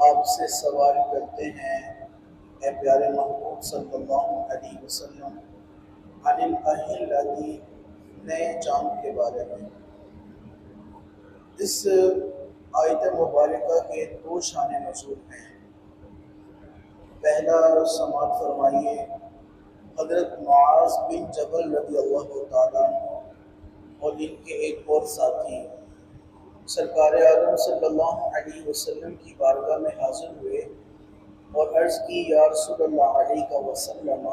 آپ سے سوال کرتے ہیں اے پیارے محبوب صلی اللہ علیہ وسلم عن الاہلتی نئے چاند کے بارے میں۔ اس آیت مبارکہ کے دو شان نزول ہیں۔ پہلا سماعت فرمائیے حضرت معاذ بن جبل رضی اللہ تعالیٰ عنہ اور ان کے ایک اور ساتھی سرکار عالم صلی اللہ علیہ وسلم کی بارگاہ میں حاضر ہوئے اور عرض کی یا رسول اللہ علیہ وسلم،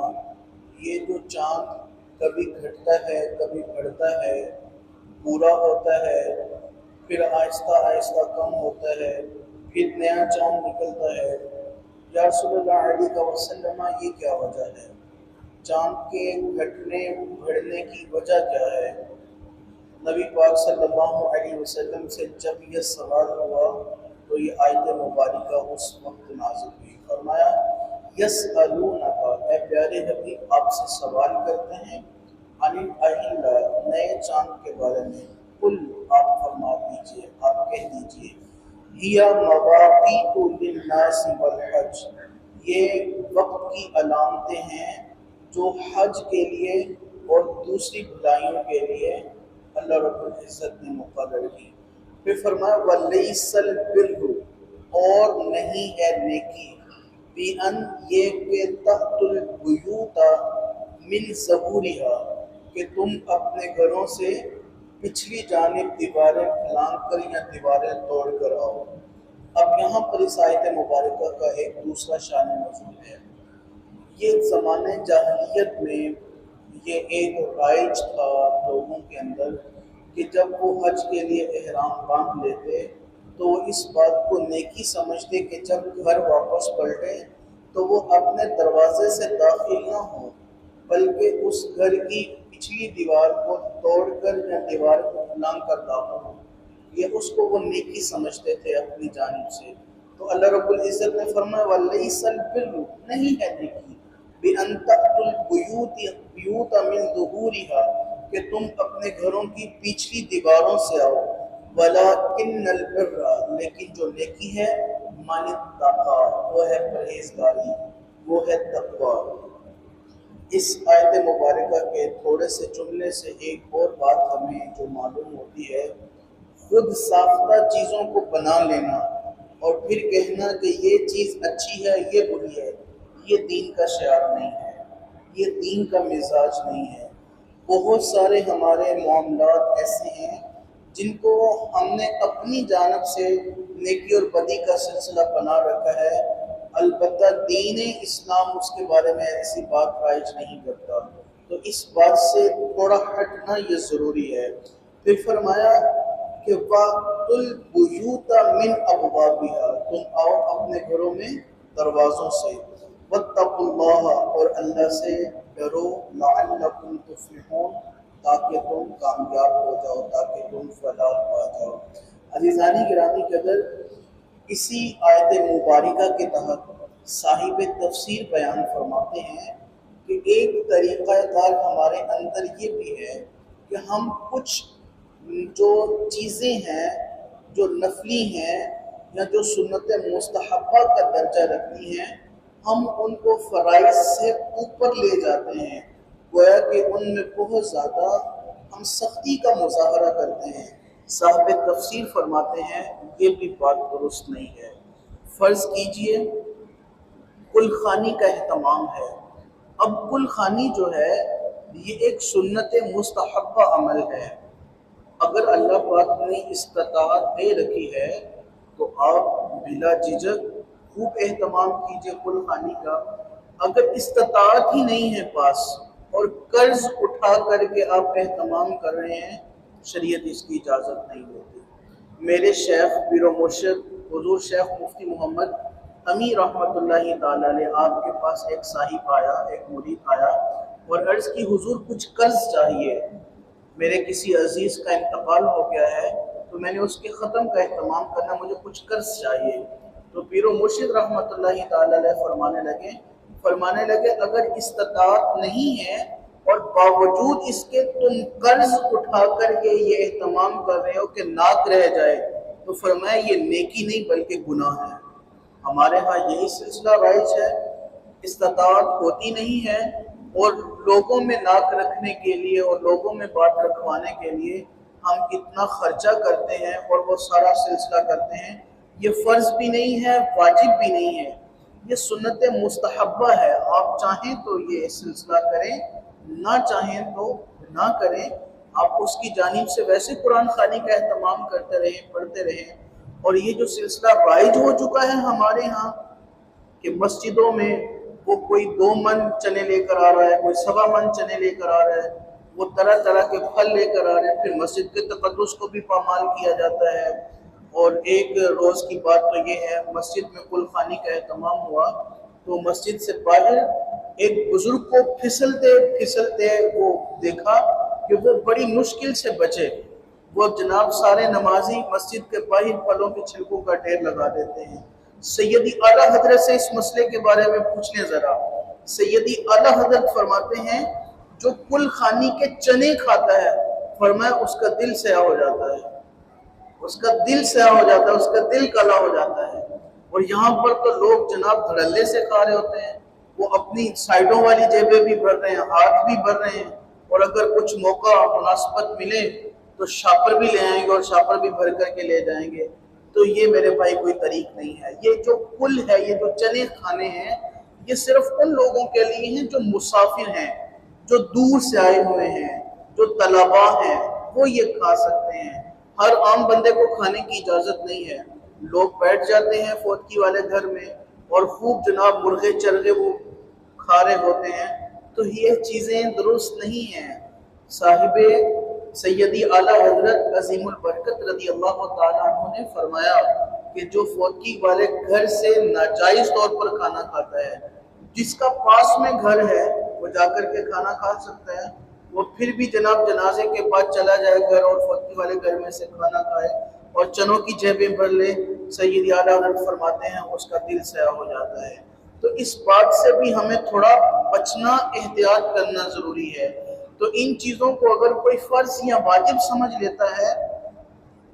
یہ جو چاند کبھی گھٹتا ہے کبھی بڑھتا ہے، پورا ہوتا ہے پھر آہستہ آہستہ کم ہوتا ہے، پھر نیا چاند نکلتا ہے، یا رسول اللہ علیہ وسلم یہ کیا وجہ ہے؟ چاند کے گھٹنے بڑھنے کی وجہ کیا ہے؟ نبی پاک صلی اللہ علیہ وسلم سے جب یہ سوال ہوا تو یہ آیت مبارکہ اس وقت نازل ہوئی۔ فرمایا یسألونک، اے پیارے حبیب آپ سے سوال کرتے ہیں عن الاہلہ نئے چاند کے بارے میں۔ قل آپ فرما دیجئے، آپ کہہ دیجئے ہی مواقیت للناس والحج، یہ وقت کی علامتیں ہیں جو حج کے لیے اور دوسری بھلائیوں کے لیے اللہ رب العزت نے مقرر کی۔ پھر فرمایا وَلَيْسَ الْبِرُّ، اور نہیں ہے نیکی، بِأَنْ یہ کہ تَأْتُوا الْبُيُوتَ مِنْ ظُهُورِهَا، کہ تم اپنے گھروں سے پچھلی جانب دیواریں پھلانگ کر یا دیواریں توڑ کر آؤ۔ اب یہاں پر اس آیت مبارکہ کا ایک دوسرا شان نزول ہے۔ یہ زمانے جاہلیت میں یہ ایک رائج تھا لوگوں کے اندر کہ جب وہ حج کے لیے احرام باندھ لیتے تو وہ اس بات کو نیکی سمجھتے کہ جب گھر واپس پلٹیں تو وہ اپنے دروازے سے داخل نہ ہوں بلکہ اس گھر کی پچھلی دیوار کو توڑ کر یا دیوار کو پھلانگ کر داخل ہوں۔ یہ اس کو وہ نیکی سمجھتے تھے اپنی جانب سے۔ تو اللہ رب العزت نے فرمایا وَلَيْسَ الْبِرُّ، نہیں ہے نیکی، بِأَن تَأْتُوا الْبُيُوتَ مِنْ ظُهُورِهَا، کہ تم اپنے گھروں کی پچھلی دیواروں سے آؤ، وَلَكِنَّ الْبِرَّ، لیکن جو نیکی ہے مَنِ اتَّقَىٰ، وہ ہے پرہیزگاری، وہ ہے تقویٰ۔ اس آیت مبارکہ کے تھوڑے سے جملے سے ایک اور بات ہمیں جو معلوم ہوتی ہے، خود ساختہ چیزوں کو بنا لینا اور پھر کہنا کہ یہ چیز اچھی ہے یہ بری ہے، یہ دین کا شعار نہیں ہے، یہ دین کا مزاج نہیں ہے۔ بہت سارے ہمارے معاملات ایسے ہیں جن کو ہم نے اپنی جانب سے نیکی اور بدی کا سلسلہ بنا رکھا ہے، البتہ دین اسلام اس کے بارے میں ایسی بات رائج نہیں کرتا، تو اس بات سے تھوڑا ہٹنا یہ ضروری ہے۔ پھر فرمایا کہ وَأْتُوا الْبُيُوتَ مِنْ أَبْوَابِهَا، تم آؤ اپنے گھروں میں دروازوں سے، وَاتَّقُوا اللَّهَ، اور اللہ سے ڈرو، لَعَلَّكُمْ تُفْلِحُونَ، تاکہ تم کامیاب ہو جاؤ، تاکہ تم فلاح پا جاؤ۔ عزیزان گرامی قدر، اسی آیت مبارکہ کے تحت صاحب تفسیر بیان فرماتے ہیں کہ ایک طریقہ کار ہمارے اندر یہ بھی ہے کہ ہم کچھ جو چیزیں ہیں جو نفلی ہیں یا جو سنت مستحبہ کا درجہ رکھتی ہیں، ہم ان کو فرائض سے اوپر لے جاتے ہیں، گویا کہ ان میں بہت زیادہ ہم سختی کا مظاہرہ کرتے ہیں۔ صاحب تفسیر فرماتے ہیں یہ بھی بات درست نہیں ہے۔ فرض کیجئے کل خوانی کا اہتمام ہے، اب کل خوانی جو ہے یہ ایک سنت مستحبہ عمل ہے، اگر اللہ پاک نے استطاعت دے رکھی ہے تو آپ بلا جھجک خوب اہتمام کیجئے کل خوانی کا۔ اگر استطاعت ہی نہیں ہے پاس اور قرض اٹھا کر کے آپ اہتمام کر رہے ہیں، شریعت اس کی اجازت نہیں دیتی۔ میرے شیخ پیر و مرشد حضور شیخ مفتی محمد امیر رحمۃ اللہ تعالیٰ علیہ، آپ کے پاس ایک صاحب آیا، ایک مرید آیا اور عرض کی حضور کچھ قرض چاہیے، میرے کسی عزیز کا انتقال ہو گیا ہے تو میں نے اس کے ختم کا اہتمام کرنا، مجھے کچھ قرض چاہیے۔ تو پیر و مرشد رحمۃ اللہ تعالیٰ علیہ فرمانے لگے اگر استطاعت نہیں ہے اور باوجود اس کے تم قرض اٹھا کر کے یہ اہتمام کر رہے ہو کہ ناک رہ جائے، تو فرمایا یہ نیکی نہیں بلکہ گناہ ہے۔ ہمارے ہاں یہی سلسلہ رائج ہے، استطاعت ہوتی نہیں ہے، اور لوگوں میں ناک رکھنے کے لیے اور لوگوں میں بات رکھوانے کے لیے ہم اتنا خرچہ کرتے ہیں اور وہ سارا سلسلہ کرتے ہیں۔ یہ فرض بھی نہیں ہے، واجب بھی نہیں ہے، یہ سنت مستحبہ ہے۔ آپ چاہیں تو یہ سلسلہ کریں، نہ چاہیں تو نہ کریں۔ آپ اس کی جانب سے ویسے قرآن خوانی کا اہتمام کرتے رہیں، پڑھتے رہیں۔ اور یہ جو سلسلہ رائج ہو چکا ہے ہمارے ہاں کہ مسجدوں میں وہ کوئی 2 من چنے لے کر آ رہا ہے، کوئی 1.25 من چنے لے کر آ رہا ہے، وہ طرح طرح کے پھل لے کر آ رہے ہیں، پھر مسجد کے تقدس کو بھی پامال کیا جاتا ہے۔ اور ایک روز کی بات تو یہ ہے، مسجد میں کل خوانی کا اہتمام ہوا تو مسجد سے باہر ایک بزرگ کو پھسلتے پھسلتے وہ دیکھا کہ وہ بڑی مشکل سے بچے۔ وہ جناب سارے نمازی مسجد کے باہر پھلوں کے چھلکوں کا ڈھیر لگا دیتے ہیں۔ سیدی اعلیٰ حضرت سے اس مسئلے کے بارے میں پوچھ لیں ذرا۔ سیدی اعلیٰ حضرت فرماتے ہیں جو کل خوانی کے چنے کھاتا ہے، فرمایا اس کا دل سیاہ ہو جاتا ہے، اس کا دل سیاہ ہو جاتا ہے، اس کا دل کالا ہو جاتا ہے۔ اور یہاں پر تو لوگ جناب دھڑلے سے کھا رہے ہوتے ہیں، وہ اپنی سائڈوں والی جیبیں بھی بھر رہے ہیں، ہاتھ بھی بھر رہے ہیں، اور اگر کچھ موقع مناسبت ملے تو شاپر بھی لے آئیں گے اور شاپر بھی بھر کر کے لے جائیں گے۔ تو یہ میرے بھائی کوئی طریق نہیں ہے۔ یہ جو کل ہے، یہ جو چنے کھانے ہیں، یہ صرف ان لوگوں کے لیے ہیں جو مسافر ہیں، جو دور سے آئے ہوئے ہیں، جو طلباء ہیں، وہ یہ کھا سکتے ہیں۔ ہر عام بندے کو کھانے کی اجازت نہیں ہے۔ لوگ بیٹھ جاتے ہیں فوتکی والے گھر میں اور خوب جناب مرغے چرغے وہ کھا رہے ہوتے ہیں، تو یہ چیزیں درست نہیں ہیں۔ صاحب سیدی اعلیٰ حضرت عظیم البرکت رضی اللہ تعالیٰ عنہ نے فرمایا کہ جو فوتکی والے گھر سے ناجائز طور پر کھانا کھاتا ہے، جس کا پاس میں گھر ہے وہ جا کر کے کھانا کھا سکتا ہے، وہ پھر بھی جناب جنازے کے بعد چلا جائے گھر اور فوتکی والے گھر میں سے کھانا کھائے اور چنوں کی جیبیں بھر لے، سیدی اعلیٰ حضرت فرماتے ہیں اس کا دل سیاہ ہو جاتا ہے۔ تو اس بات سے بھی ہمیں تھوڑا بچنا، احتیاط کرنا ضروری ہے۔ تو ان چیزوں کو اگر کوئی فرض یا واجب سمجھ لیتا ہے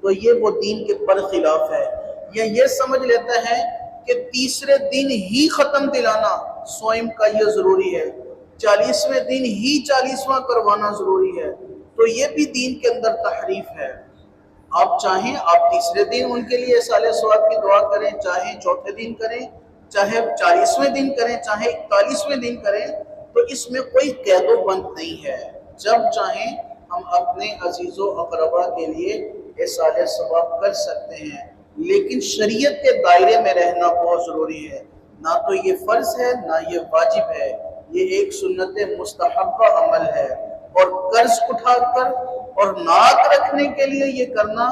تو یہ وہ دین کے برخلاف ہے، یا یہ سمجھ لیتا ہے کہ تیسرے دن ہی ختم دلانا سوئم کا یہ ضروری ہے، 40ویں دن ہی 40واں کروانا ضروری ہے، تو یہ بھی دین کے اندر تحریف ہے۔ آپ چاہیں آپ تیسرے دن ان کے لیے سال ثواب کی دعا کریں، چاہیں چوتھے دن کریں، چاہے 40ویں دن کریں، چاہے 41ویں دن کریں، تو اس میں کوئی قید و بند نہیں ہے۔ جب چاہیں ہم اپنے عزیز و اقربا کے لیے احسان ثواب کر سکتے ہیں، لیکن شریعت کے دائرے میں رہنا بہت ضروری ہے۔ نہ تو یہ فرض ہے، نہ یہ واجب ہے، یہ ایک سنت مستحبہ عمل ہے۔ اور قرض اٹھا کر اور ناک رکھنے کے لیے یہ کرنا،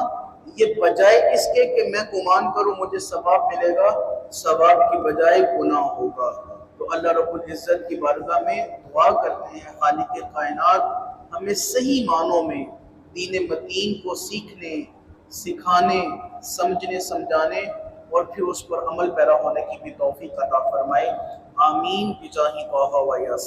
یہ بجائے اس کے کہ میں گمان کروں مجھے ثواب ملے گا، ثواب کی بجائے گناہ ہوگا۔ تو اللہ رب العزت کی بارگاہ میں دعا کرتے ہیں خالق کائنات ہمیں صحیح معنوں میں دین متین کو سیکھنے، سکھانے، سمجھنے، سمجھانے اور پھر اس پر عمل پیرا ہونے کی بھی توفیق عطا فرمائے۔ آمین بجاہ طہ و یاسین۔